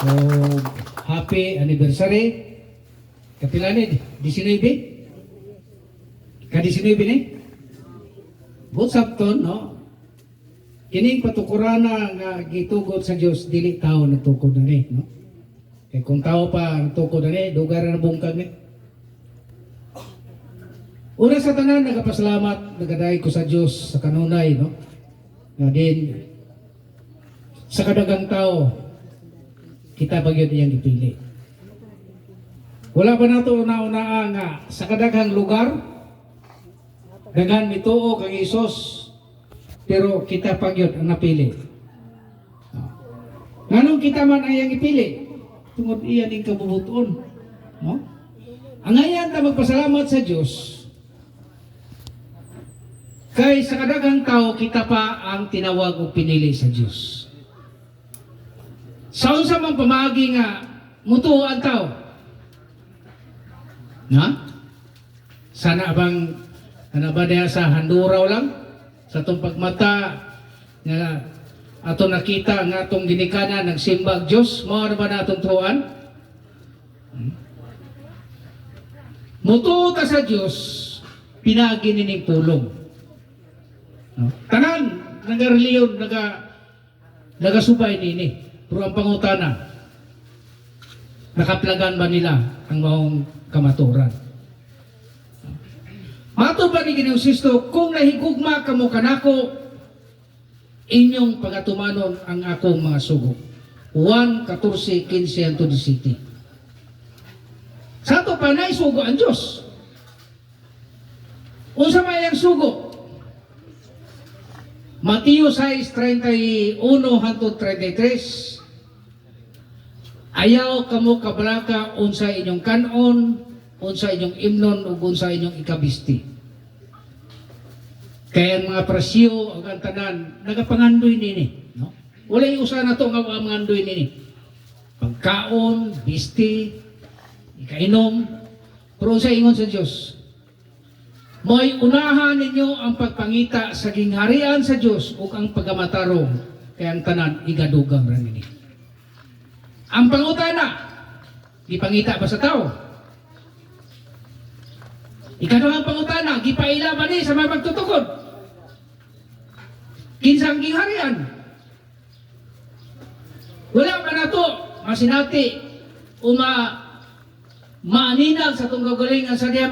O happy anniversary. Kapila ni 19? Ka-19 ni? Good Sabton, no? Kining patukurana nga gitugod sa Dios dili tao natukod na ni, no? Kay kung tao pa natukod na ni, dugar na bungkag ni. Una sa tanan, nagapasalamat, nagadaig ko sa Dios sa kanunay, no? Nga din, sa kadagang tao, kita bagyod iyang ipili. Wala ba nato una-una nga sa kadaghang lugar, daghan mituo kang Isos, pero kita pagyod ang napili. Nganong kita man ang iyang ipili? Tungod iyan ang kabubuton. No? Ang ayan ta magpasalamat sa Diyos, kay sa kadaghang tao, kita pa ang tinawag o pinili sa Diyos. Sa unsa man pamagi nga mutuo ang tao. Na? Sana bang ano ba diha sa handuraw lang sa atong pagmata nga ato nakita nga atong ginikanan ng simbag Dios, mao na ba natong tuan? Mutuo ta sa Dios, pinagi nining pulong. No? Tanan nagareliyon nagasubay nini. Pero ang pangutana, nakaplagan ba nila ang maong kamaturan? Mato ba ni Ginoong Sisto, kung nahigugma kamo kanako, inyong pagatumanon ang akong mga sugo. 1:14-15 to 17. Sa ito pa na isugo ang Diyos. Unsa may ang sugo? Mateo 6:31-33. Ayaw kamo kabalaka unsa inyong kanon, unsa inyong imnon, ug unsa inyong ikabisti. Kaya ang mga presyo ug ang tanan nagapangandoy nini, no? Walay usa na to nga mangandoy nini. Pagkaon, bisti, ikainom, pero unsa ingon sa Dios? Mo'y unahan ninyo ang pagpangita sa gingharian sa Dios ug ang pagamatarong, kaya ang tanan igadugang ra nini. Ang pangutana, gipangita ba sa tao? Ikaduhang pangutana, gipaila ba ni sa mga pagtutukod? Kinsang gingharian? Wala ba na to masinati o maaninag sa itong gagalingan sa diya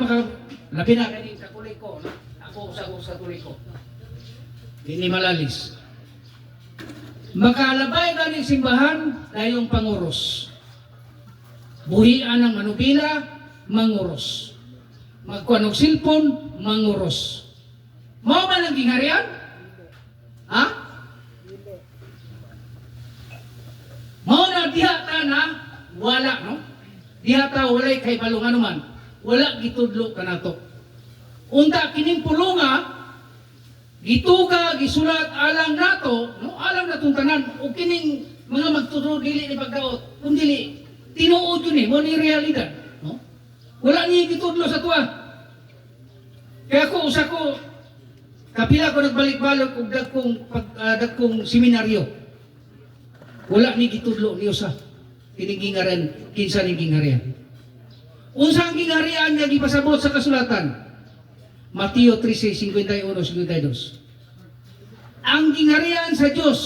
labi na kanin sa kulay ko. Ako sa kulay ko. Dili malalis. Makalabay ka ng simbahan dayong panguros. Buhian ng manubila, manguros. Magkuanog silpon, manguros. Mao ba ng gingharian? Ha? Mao na diha ta na wala, no? Diha ta walay kay balungan man. Wala gitudlo kanato. Unta kining pulunga gituga gisulat alang nato, no? Alang natong tanan o kining mga magtudlo dili ni pagdaot, kun dili tinuod yun mo ni realidad, no? Wala ni gitudlo sa tuwa. Kaya ako usa ko kapila ko nagbalik-balik og dagkong seminaryo. Wala ni gitudlo ni usa kining gingharian, kinsa ning gingharian. Unsa ang gingharian nga gipasabot sa kasulatan? Mateo 13:51-52. Ang gingharian sa Dios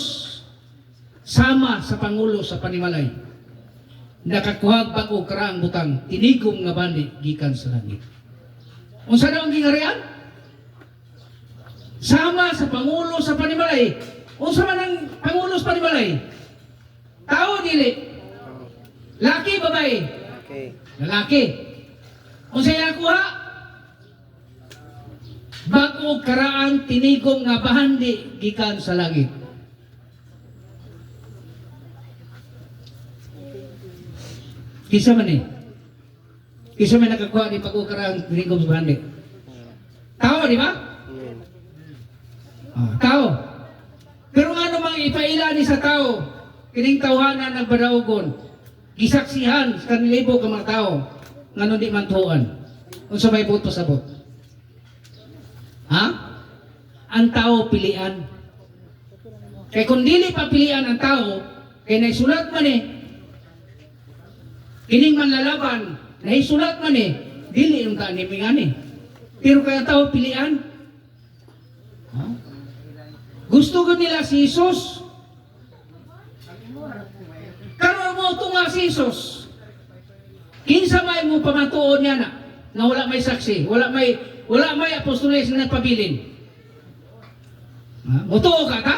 sama sa pangulo sa panimalay. Nakakuhag bag-o karaang butang, tinigom nga bandi gikan sa langit. Unsa daw ang gingharian? Sama sa pangulo sa panimalay. Unsa man ang pangulo sa panimalay? Tao dili. Laki babae? Okay. Lalaki. Unsa iyang kuha? Bag-o karaang tinigom nga bahandi gikan sa langit. Kisa man kisa man nakakuha ni bag-o karaang tinigom sa bahandi. Tao, di ba? Tao. Pero nga namang ipaila ni sa tao, kining tawhanan ng badaugon, gisaksihan sa kanilibo ka mga tao, nga di man tuan. Kung sa may buto sabot. Ha? Ang tao pilian. Kaya kung dili pa pilian ang tao, kaya naisulat man Kining manlalaban, nahisulat man dili yung taanimingan Pero kaya tao pilian. Gusto ko nila si Jesus. Karon mo ito nga si Jesus. Kinsa may mo pamatuon niya na wala may saksi, wala may apostoles na nagpabilin. Mutuo ka ta?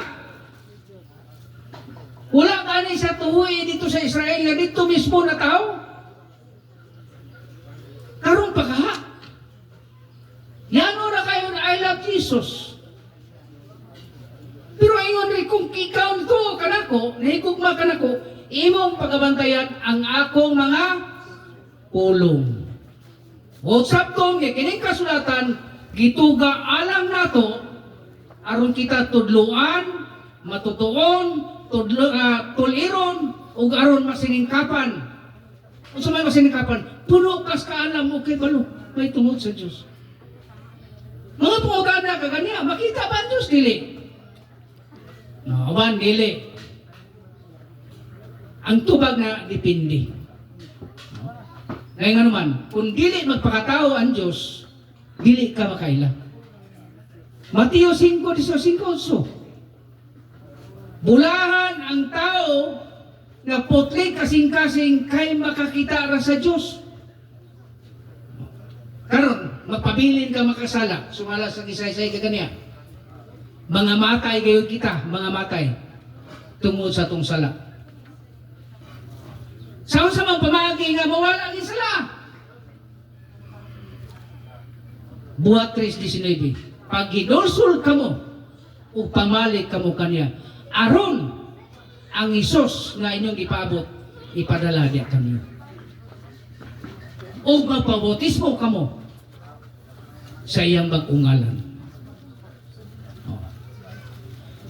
Wala ka ni sa tuhoy dito sa Israel nga dito mismo na tao? Karon pa ka? Yan na kayo na I love Jesus. Pero ingon rin kung ikaw nito kanako, nahigugma kanako, imong pagabantayan ang akong mga pulong. Usap to, kining kasulatan, gituga alam nato, aron kita tudluan, matutuon, tuliron, ug aron masiningkapan. Kung sa may masiningkapan, puno kas kaalam, okay balo, may tungod sa Diyos. Mga pungutan na kaganiya, makita ba ang Diyos dili? No, awan dili. Ang tubag na dipindi. Ngayon nga naman, kung dili magpakatao ang Diyos, dili ka makaila. Mateo 5:15. Bulahan ang tao na putli kasing-kasing kay makakita ra sa Diyos. Karon, magpabilin ka makasala, sumala sa kisaysay ka kaniya. Mga matay kayo kita, mga matay, tungod sa tong sala. Saan sa mga pamagi nga mawala ang sala? Buhat 3:19. Pag gidulsul kamo, o pamalik kamo kaniya, aron ang Isus nga inyong ipaabot, ipadala diya kaniya. O magpabautismo kamo sa iyang mag-ungalan.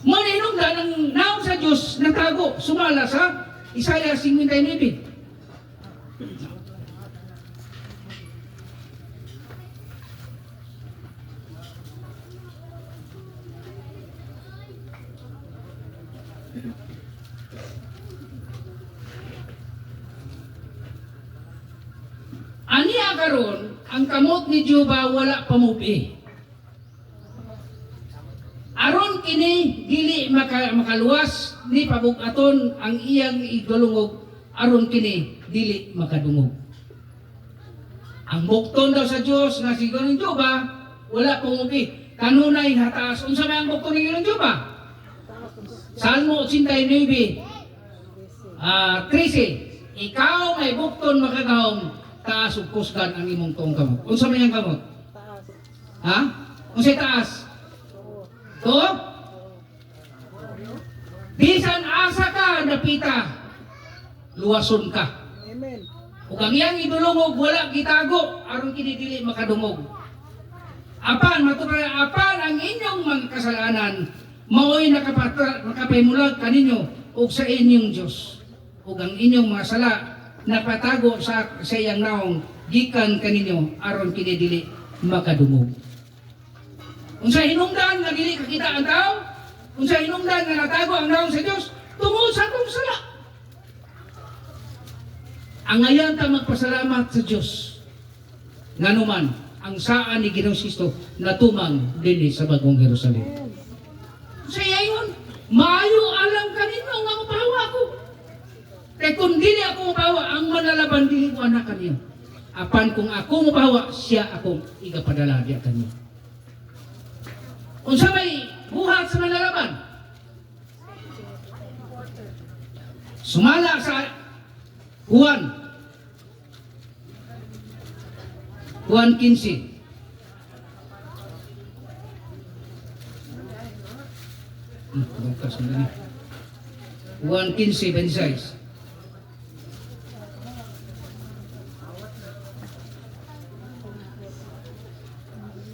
Maninungdan ang naon sa Diyos natago, sumala sa Isaiah 59. Aniya karon ang kamot ni Jehova wala pamupi. Aron kini dili makaluwas ni pabugaton ang iyang igdulungog, aron kini dili makadungog. Ang bukton daw sa Dios nga siguro ni Jehova wala pamupi. Kanunay hataas unsa may ang bukton ni Jehova? Salmo 89, 13. Ikaw may bukton makagahom, taas ug kusgan ang imong tuong kamot. Unsa may ang kamot? Ha? Unsay taas? To? Bisan asa ka napita, luwason ka. Amen. Ug ang iyang idulungog wala gitago aron kini dili makadungog. Apan matubay apan ang inyong mga kasalanan mao'y nakapahimulag kaninyo ug sa inyong Dios. Ug ang inyong mga sala napatago sa iyang naong gikan kaninyo aron kini dili makadungog. Unsa hinungdan nga dili kakita ang tao? Unsa hinungdan nga natago ang naong sa Dios? Tungod sa atong sala. Ang ayan ta magpasalamat sa Dios. Nganuman ang saan ni Ginoong Kristo natumang dinhi sa bagong Jerusalem. Sa iyon, maayo alam kanino nga mapahawa ko. Kaya kung dili ako mapahawa, ang manalaban dili ko anak kaniya. Apan kung ako mapahawa, siya akong igapadala diya kaniya. Unsa may buhat sa manlalaban? Sumala sa Juan 15. Bukas mo na. 1:15, 26.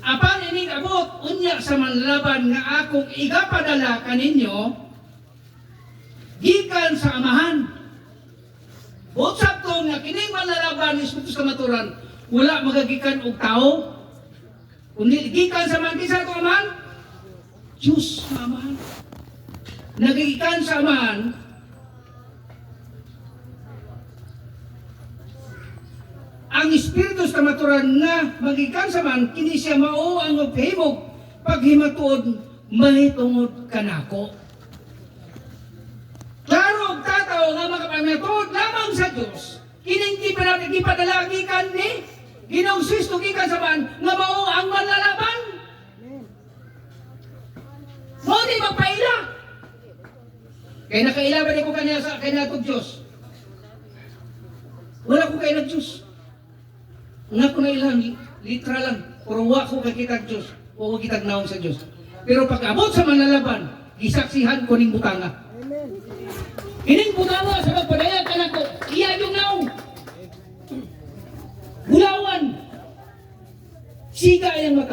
Apan ining abot unya sa manlaban nga akong igapadala kaninyo gikan sa amahan. Butsap to nga kining manlalaban is putus kamaturan wala magagikan og tao kundi gikan sa man kinsa to amahan? Diyos sa amahan. Nagigikan sa amahan ang espiritu sa maturan nga magikan sa man kini siya mao ang magpahimog paghimatuod mahitungod kanako. Klaro og tataw nga makapamatuod lamang sa Dios. Kining gipadalagikan ni Ginoong Kristo gikan sa man nga mao ang manlalaban. Mo di magpaila. Kaya nakaila ba ko kanya sa kanya itong Diyos? Wala ko kaya Diyos. Nga ko na ilang, literal lang. Pero wa ko kakitag Diyos. O kitag naon sa Diyos. Pero pag-abot sa manlalaban, gisaksihan ko ning butanga. Ining butanga sa magpadayag ka na ko, iya yung naong. Hulawan. Siga yung mata.